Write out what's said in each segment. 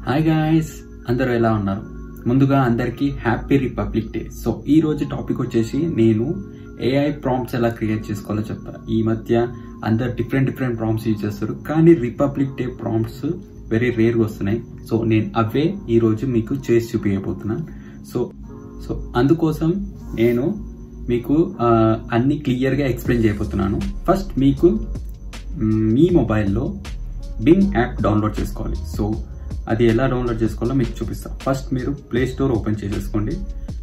Hi guys, అందరూ ఎలా ఉన్నారు? ముందుగా అందరికీ హ్యాపీ రిపబ్లిక్ డే. సో ఈ రోజు టాపిక్ వచ్చేసి నేను ఏఐ ప్రాంప్ట్స్ ఎలా క్రియేట్ చేసుకోవాలో చెప్తా. ఈ మధ్య అందరు డిఫరెంట్ ప్రాంప్ట్స్ యూజ్ చేస్తారు, కానీ రిపబ్లిక్ డే ప్రాంప్ట్స్ వెరీ రేర్గా వస్తున్నాయి. సో నేను అవే ఈ రోజు మీకు చేసి చూపించబోతున్నాను. సో అందుకోసం నేను మీకు అన్ని క్లియర్గా ఎక్స్ప్లెయిన్ చేయబోతున్నాను. ఫస్ట్ మీకు మీ మొబైల్లో బింగ్ యాప్ డౌన్లోడ్ చేసుకోవాలి. సో అది ఎలా డౌన్లోడ్ చేసుకోవాలో మీకు చూపిస్తాను. ఫస్ట్ మీరు ప్లే స్టోర్ ఓపెన్ చేసేసుకోండి.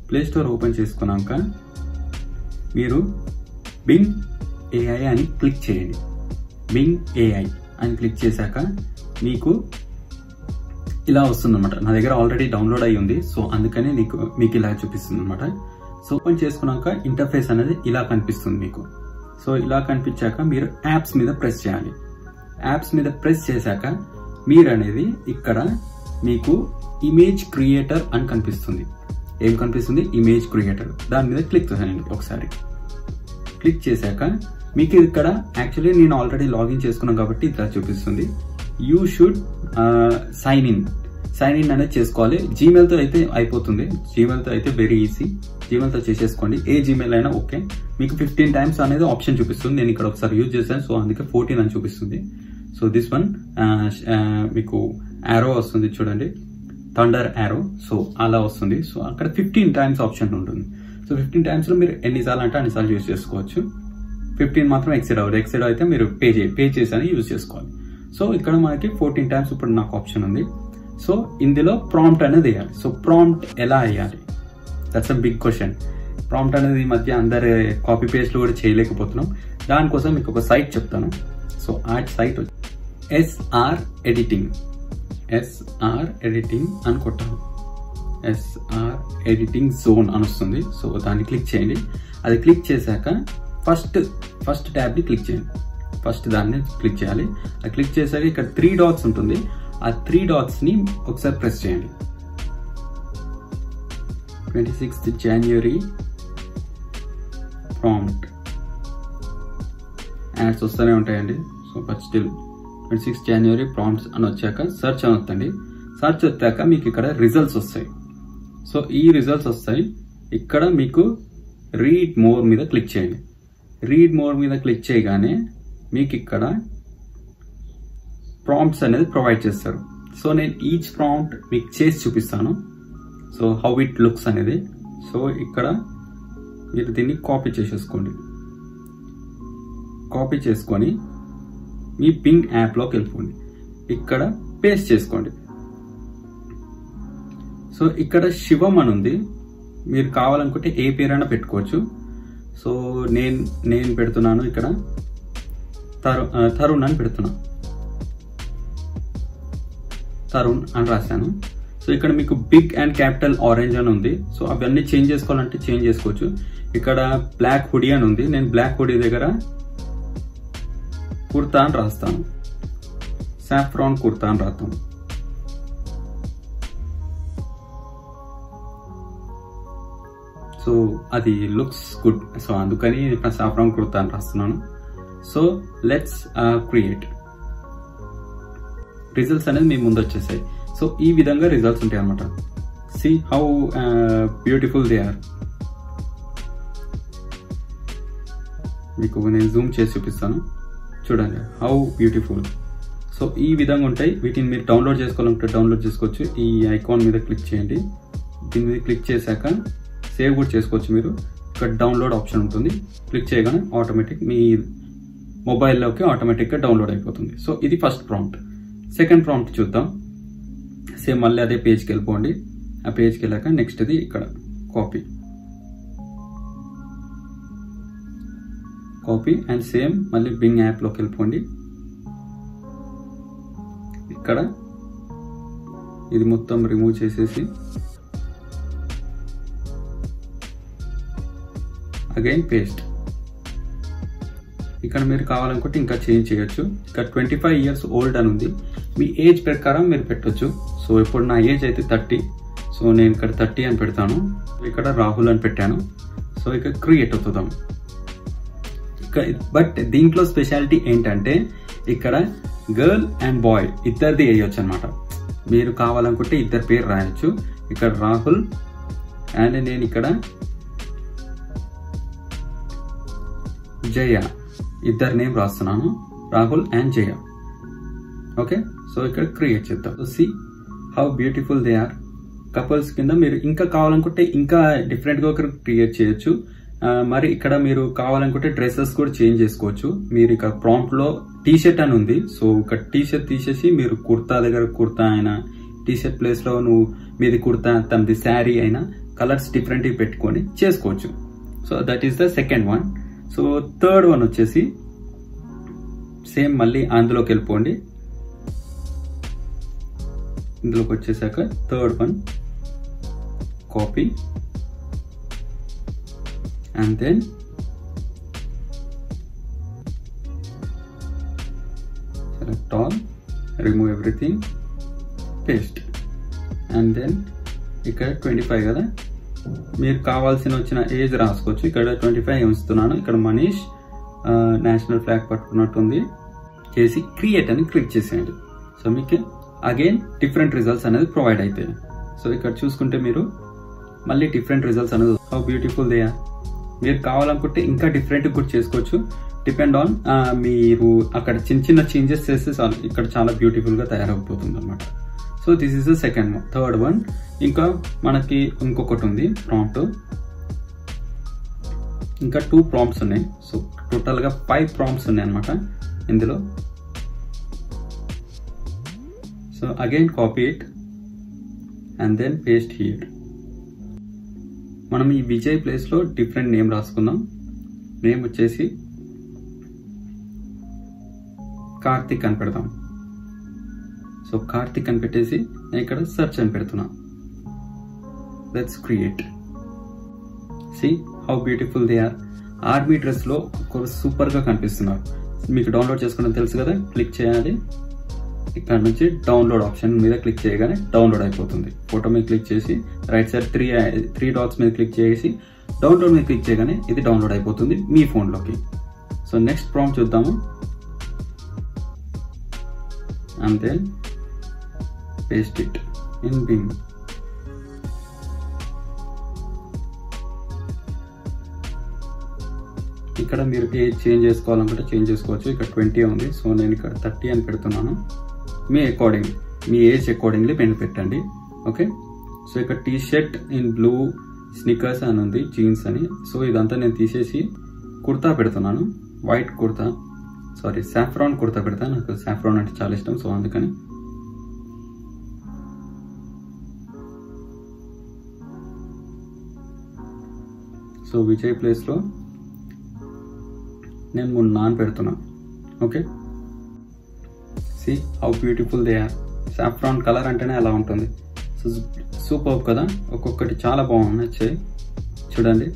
ప్లే స్టోర్ ఓపెన్ చేసుకున్నాక మీరు బింగ్ ఏఐ అని క్లిక్ చేయండి. బింగ్ ఏఐ అని క్లిక్ చేశాక మీకు ఇలా వస్తుంది అనమాట. నా దగ్గర ఆల్రెడీ డౌన్లోడ్ అయ్యి ఉంది, సో అందుకని మీకు ఇలా చూపిస్తుంది అనమాట. సో ఓపెన్ చేసుకున్నాక ఇంటర్ఫేస్ అనేది ఇలా కనిపిస్తుంది మీకు. సో ఇలా కనిపించాక మీరు యాప్స్ మీద ప్రెస్ చేయాలి. యాప్స్ మీద ప్రెస్ చేశాక మీరు అనేది ఇక్కడ మీకు ఇమేజ్ క్రియేటర్ అని కనిపిస్తుంది. ఏం కనిపిస్తుంది? Image creator. దాని మీద క్లిక్ చేయండి. ఒకసారి క్లిక్ చేశాక మీకు ఇక్కడ యాక్చువల్లీ నేను ఆల్రెడీ లాగిన్ చేసుకున్నాను కాబట్టి ఇట్లా చూపిస్తుంది. యూ షుడ్ సైన్ ఇన్ అనేది చేసుకోవాలి. జీమెయిల్తో అయితే అయిపోతుంది. జీమెయిల్తో అయితే వెరీ ఈజీ. జీమెయిల్తో చేసేసుకోండి. ఏ జీమెయిల్ అయినా ఓకే. మీకు 15 times అనేది ఆప్షన్ చూపిస్తుంది. నేను ఇక్కడ ఒకసారి యూజ్ చేశాను, సో అందుకే 14 అని చూపిస్తుంది. సో దిస్ వన్ మీకు యారో వస్తుంది చూడండి, థండర్ యారో. సో అలా వస్తుంది. సో అక్కడ 15 times ఆప్షన్ ఉంటుంది. సో 15 times లో మీరు ఎన్నిసార్లు అంటే అన్నిసార్లు యూజ్ చేసుకోవచ్చు. 15 మాత్రం ఎక్సెడ్ అవ్వదు. ఎక్సెడ్ అయితే మీరు పే చేసి యూజ్ చేసుకోవాలి. సో ఇక్కడ మనకి 14 times ఇప్పుడు నాకు ఆప్షన్ ఉంది. సో ఇందులో ప్రాంప్ట్ అనేది వేయాలి. సో ప్రాంప్ట్ ఎలా వేయాలి? That's a big question. Prompt అనేది ఈ మధ్య అందరు కాపీ పేస్ట్లు కూడా చేయలేకపోతున్నాం. దానికోసం మీకు ఒక సైట్ చెప్తాను. సో ఆ సైట్ ఎస్ఆర్ ఎడిటింగ్ అని కొట్టాను. ఎస్ఆర్ ఎడిటింగ్ జోన్ అని వస్తుంది. సో దాన్ని క్లిక్ చేయండి. అది క్లిక్ చేశాక ఫస్ట్ ట్యాబ్ని క్లిక్ చేయండి. ఫస్ట్ దాన్ని క్లిక్ చేయాలి. అది క్లిక్ చేశాక ఇక్కడ 3 dots ఉంటుంది. ఆ 3 dots ని ఒకసారి ప్రెస్ చేయండి. 26th January ప్రాంప్ట్ యాడ్స్ వస్తూనే ఉంటాయండి. So but still 26th January prompts అని వచ్చాక సెర్చ్ అని వస్తుంది. సెర్చ్ వచ్చాక మీకు ఇక్కడ రిజల్ట్స్ వస్తాయి. సో ఈ రిజల్ట్స్ వస్తాయి. ఇక్కడ మీకు రీడ్ మోర్ మీద క్లిక్ చేయండి. రీడ్ మోర్ మీద క్లిక్ చేయగానే మీకు ఇక్కడ ప్రాంప్ట్స్ అనేది ప్రొవైడ్ చేస్తారు. సో నేను ఈచ్ ప్రాంప్ట్ మీకు చేసి చూపిస్తాను. సో హౌ ఇట్ లుక్స్ అనేది. సో ఇక్కడ మీరు దీన్ని కాపీ చేసేసుకోండి. కాపీ చేసుకొని మీ బింగ్ యాప్లోకి వెళ్ళిపోండి. ఇక్కడ పేస్ట్ చేసుకోండి. సో ఇక్కడ శివం అని ఉంది. మీరు కావాలనుకుంటే ఏ పేరైనా పెట్టుకోవచ్చు. సో నేను పెడుతున్నాను ఇక్కడ తరుణ్ అని పెడుతున్నా. తరుణ్ అని రాశాను. సో ఇక్కడ మీకు బిగ్ అండ్ క్యాపిటల్ ఆరెంజ్ అని ఉంది. సో అవన్నీ చేంజ్ చేసుకోవాలంటే చేంజ్ చేసుకోవచ్చు. ఇక్కడ బ్లాక్ హుడీ అని ఉంది. నేను బ్లాక్ హుడీ దగ్గర కుర్తా అని రాస్తాను. సాఫ్రాన్ కుర్తా అని రాస్తాను. సో అది లుక్స్ గుడ్. సో అందుకని ఇక్కడ సాఫ్రాన్ కుర్తా అని రాస్తున్నాను. So let's create. రిజల్ట్స్ అనేది మీ ముందు వచ్చేసాయి. సో ఈ విధంగా రిజల్ట్స్ ఉంటాయి అనమాట. See how beautiful they are. మీకు నేను జూమ్ చేసి చూపిస్తాను. చూడండి హౌ బ్యూటిఫుల్. సో ఈ విధంగా ఉంటాయి. వీటిని మీరు డౌన్లోడ్ చేసుకోవాలంటే డౌన్లోడ్ చేసుకోవచ్చు. ఈ ఐకాన్ మీద క్లిక్ చేయండి. దీని మీద క్లిక్ చేశాక సేవ్ కూడా చేసుకోవచ్చు. మీరు ఇక్కడ డౌన్లోడ్ ఆప్షన్ ఉంటుంది. క్లిక్ చేయగానే ఆటోమేటిక్ మీ మొబైల్లోకి ఆటోమేటిక్గా డౌన్లోడ్ అయిపోతుంది. సో ఇది ఫస్ట్ ప్రాంప్ట్. సెకండ్ ప్రాంప్ట్ చూద్దాం. సేమ్ మళ్ళీ అదే పేజ్కి వెళ్ళిపోండి. ఆ పేజ్కి వెళ్ళాక నెక్స్ట్ ఇది ఇక్కడ కాపీ అండ్ సేమ్ మళ్ళీ బింగ్ యాప్లోకి వెళ్ళిపోండి. ఇక్కడ ఇది మొత్తం రిమూవ్ చేసేసి అగైన్ పేస్ట్. ఇక్కడ మీరు కావాలనుకుంటే ఇంకా చేంజ్ చేయొచ్చు. ఇక్కడ 25 years old అని ఉంది. మీ ఏజ్ ప్రకారం మీరు పెట్టొచ్చు. సో ఇప్పుడు నా ఏజ్ అయితే 30. సో నేను ఇక్కడ 30 అని పెడతాను. ఇక్కడ రాహుల్ అని పెట్టాను. సో ఇక్కడ క్రియేట్ అవుతుందాం. బట్ దీంట్లో స్పెషాలిటీ ఏంటంటే ఇక్కడ గర్ల్ అండ్ బాయ్ ఇద్దరిది వేయొచ్చు అనమాట. మీరు కావాలనుకుంటే ఇద్దరు పేరు రాయొచ్చు. ఇక్కడ రాహుల్ అండ్ నేను ఇక్కడ జయ, ఇద్దరు నేమ్ రాస్తున్నాను, Rahul and Jaya. Okay, so ఇక్కడ క్రియేట్ చేద్దాం. See how beautiful they are. Couples కింద మీరు ఇంకా కావాలనుకుంటే ఇంకా డిఫరెంట్గా ఒకరు క్రియేట్ చేయొచ్చు. మరి ఇక్కడ మీరు కావాలనుకుంటే డ్రెస్సెస్ కూడా చేంజ్ చేసుకోవచ్చు. మీరు ఇక్కడ ప్రాంప్ట్ లో టీ షర్ట్ అని ఉంది, సో ఇక్కడ టీ షర్ట్ తీసేసి మీరు కుర్తా దగ్గర కుర్తా అయినా, టీ షర్ట్ ప్లేస్ లో నువ్వు మీది కుర్తా, తనది శారీ అయినా కలర్స్ డిఫరెంట్ పెట్టుకొని చేసుకోవచ్చు. So that is the second one. So third one వచ్చేసి సేమ్ మళ్ళీ అందులోకి వెళ్ళిపోండి. ఇందులోకి వచ్చేసాక third one copy and then select all, remove everything, paste and then ఇక్కడ 25 కదా, మీరు కావాల్సిన వచ్చిన ఏజ్ రాసుకోవచ్చు. ఇక్కడ 25 ఉంచుతున్నాను. ఇక్కడ మనీష్ నేషనల్ ఫ్లాగ్ పట్టుకున్నట్టుంది చేసి క్రియేట్ అని క్లిక్ చేసేయండి. సో మీకు అగైన్ డిఫరెంట్ రిజల్ట్స్ అనేది ప్రొవైడ్ అవుతాయి. సో ఇక్కడ చూసుకుంటే మీరు మళ్ళీ డిఫరెంట్ రిజల్ట్స్ అనేది హౌ బ్యూటిఫుల్ దే ఆర్. మీరు కావాలనుకుంటే ఇంకా డిఫరెంట్ కూడా చేసుకోవచ్చు. డిపెండ్ ఆన్ మీరు అక్కడ చిన్న చిన్న చేంజెస్ చేస్తే ఇక్కడ చాలా బ్యూటిఫుల్ గా తయారైపోతుంది అనమాట. So this is the second one. Third one ఇంకా మనకి ఇంకొకటి ఉంది ప్రాంప్ట్. ఇంకా 2 ప్రాంప్ట్స్ ఉన్నాయి. సో టోటల్ గా 5 ప్రాంప్ట్స్ ఉన్నాయి అనమాట ఇందులో. So again copy it and then paste here. మనం ఈ విజయ్ ప్లేస్ లో డిఫరెంట్ నేమ్ రాసుకుందాం. నేమ్ వచ్చేసి కార్తిక్ అని పెడదాం. సో కార్తిక్ అని పెట్టేసి నేను ఇక్కడ సెర్చ్ అని పెడుతున్నా. Let's create. See how beautiful they are. Army dress లో సూపర్ గా కనిపిస్తున్నారు. మీకు డౌన్లోడ్ చేసుకోవడం తెలుసు కదా, క్లిక్ చేయాలి. ఇక్కడ నుంచి డౌన్లోడ్ ఆప్షన్ మీద క్లిక్ చేయగానే డౌన్లోడ్ అయిపోతుంది. ఫోటో మీద క్లిక్ చేసి రైట్ సైడ్ 3 డాట్స్ మీద క్లిక్ చేసి డౌన్లోడ్ మీద క్లిక్ చేయగానే ఇది డౌన్లోడ్ అయిపోతుంది మీ ఫోన్లోకి. సో నెక్స్ట్ ప్రాంప్ట్ చూద్దాము. And then paste it in Bing. ఇక్కడ మీరు ఏజ్ చేంజ్ చేసుకోవాలనుకుంటే చేంజ్ చేసుకోవచ్చు. ఇక్కడ 20 ఉంది, సో నేను ఇక్కడ 30 అని పెడుతున్నాను. మీ అకార్డింగ్, మీ ఏజ్ అకార్డింగ్లీ పెన్ పెట్టండి. ఓకే, సో ఇక్కడ T shirt in blue, Snickers అని ఉంది, జీన్స్ అని. సో ఇదంతా నేను తీసేసి కుర్తా పెడుతున్నాను. White kurta, sorry saffron kurta పెడతాను. నాకు సాఫ్రాన్ అంటే చాలా ఇష్టం, సో అందుకని. సో విజయ్ ప్లేస్ లో నేను మొన్న పెడుతున్నా. Okay, see how beautiful they are. Saffron colour అంటేనే అలా ఉంటుంది. సో సూపర్ కదా, ఒక్కొక్కటి చాలా బాగున్నాయి. చూడండి,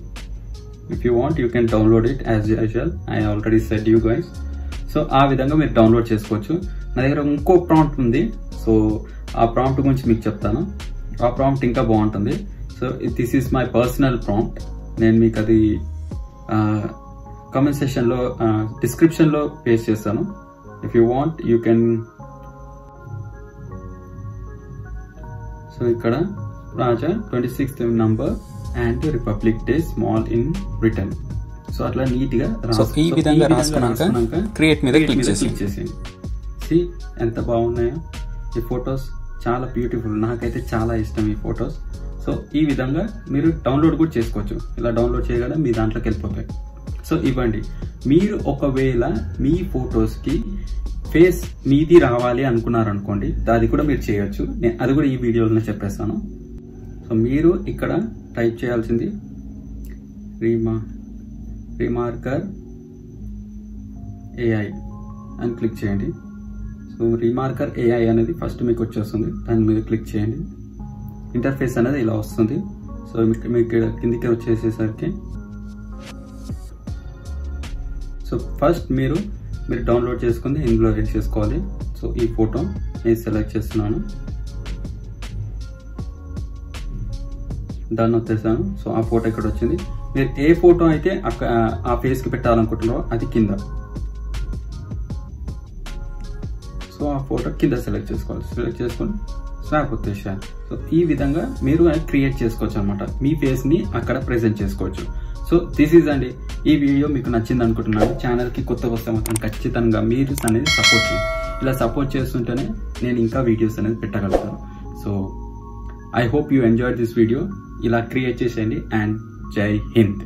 if you want you can download it as usual. I already said you guys. So ఆ విధంగా మీరు డౌన్లోడ్ చేసుకోవచ్చు. నా దగ్గర ఇంకో ప్రాంప్ట్ ఉంది. సో ఆ ప్రాంప్ట్ గురించి మీకు చెప్తాను. ఆ ప్రాంప్ట్ ఇంకా బాగుంటుంది. So this is my personal prompt. నేను మీకు అది కామెంట్ సెక్షన్లో డిస్క్రిప్షన్లో పేస్ట్ చేస్తాను. If you want you can. So ఇక్కడ రాజా 26th number and republic day small in Britain. So అట్లా నీట్ గా ఈ విధంగా రాసుకున్నాక క్రియేట్ మీద క్లిక్ చేసేయండి. సి ఎంత బాగున్నాయో ఈ ఫొటోస్, చాలా బ్యూటిఫుల్. నాకైతే చాలా ఇష్టం ఈ ఫొటోస్. సో ఈ విధంగా మీరు డౌన్లోడ్ కూడా చేసుకోవచ్చు. ఇలా డౌన్లోడ్ చేయగానే మీ దాంట్లోకి వెళ్ళిపోతాయి. సో ఇవ్వండి, మీరు ఒకవేళ మీ ఫొటోస్కి ఫేస్ మీది రావాలి అనుకున్నారనుకోండి, అది కూడా మీరు చేయొచ్చు. నేను అది కూడా ఈ వీడియోలో చెప్పేస్తాను. సో మీరు ఇక్కడ టైప్ చేయాల్సింది రీమార్కర్ ఏఐ అని క్లిక్ చేయండి. సో రీమార్కర్ ఏఐ అనేది ఫస్ట్ మీకు వచ్చేస్తుంది. దాని మీద క్లిక్ చేయండి. ఇంటర్ఫేస్ అనేది ఇలా వస్తుంది. సో మీకు కిందికి వచ్చేసేసరికి సో ఫస్ట్ మీరు డౌన్లోడ్ చేసుకుని ఇందులో వేసేసుకోవాలి. సో ఈ ఫోటో నేను సెలెక్ట్ చేస్తున్నాను. దాన్ని వచ్చేసాను. సో ఆ ఫోటో ఇక్కడ వచ్చింది. మీరు ఏ ఫోటో అయితే ఆ ఫేస్కి పెట్టాలనుకుంటున్నారో అది కింద. సో సో ఆ ఫోటో కింద సెలెక్ట్ చేసుకోవాలి. సెలెక్ట్ చేసుకొని స్నాప్ వచ్చేసాను. సో ఈ విధంగా మీరు క్రియేట్ చేసుకోవచ్చు అనమాట. మీ ఫేస్ని అక్కడ ప్రెజెంట్ చేసుకోవచ్చు. సో దిస్ ఈజ్ అండి. ఈ వీడియో మీకు నచ్చింది అనుకుంటున్నాను. ఛానల్కి కొత్తగా వస్తే మాత్రం ఖచ్చితంగా మీరు అనేది సపోర్ట్ చేయండి. ఇలా సపోర్ట్ చేస్తుంటేనే నేను ఇంకా వీడియోస్ అనేది పెట్టగలుగుతాను. So I hope you enjoy this video. ఇలా క్రియేట్ చేసేయండి. అండ్ జై హింద్.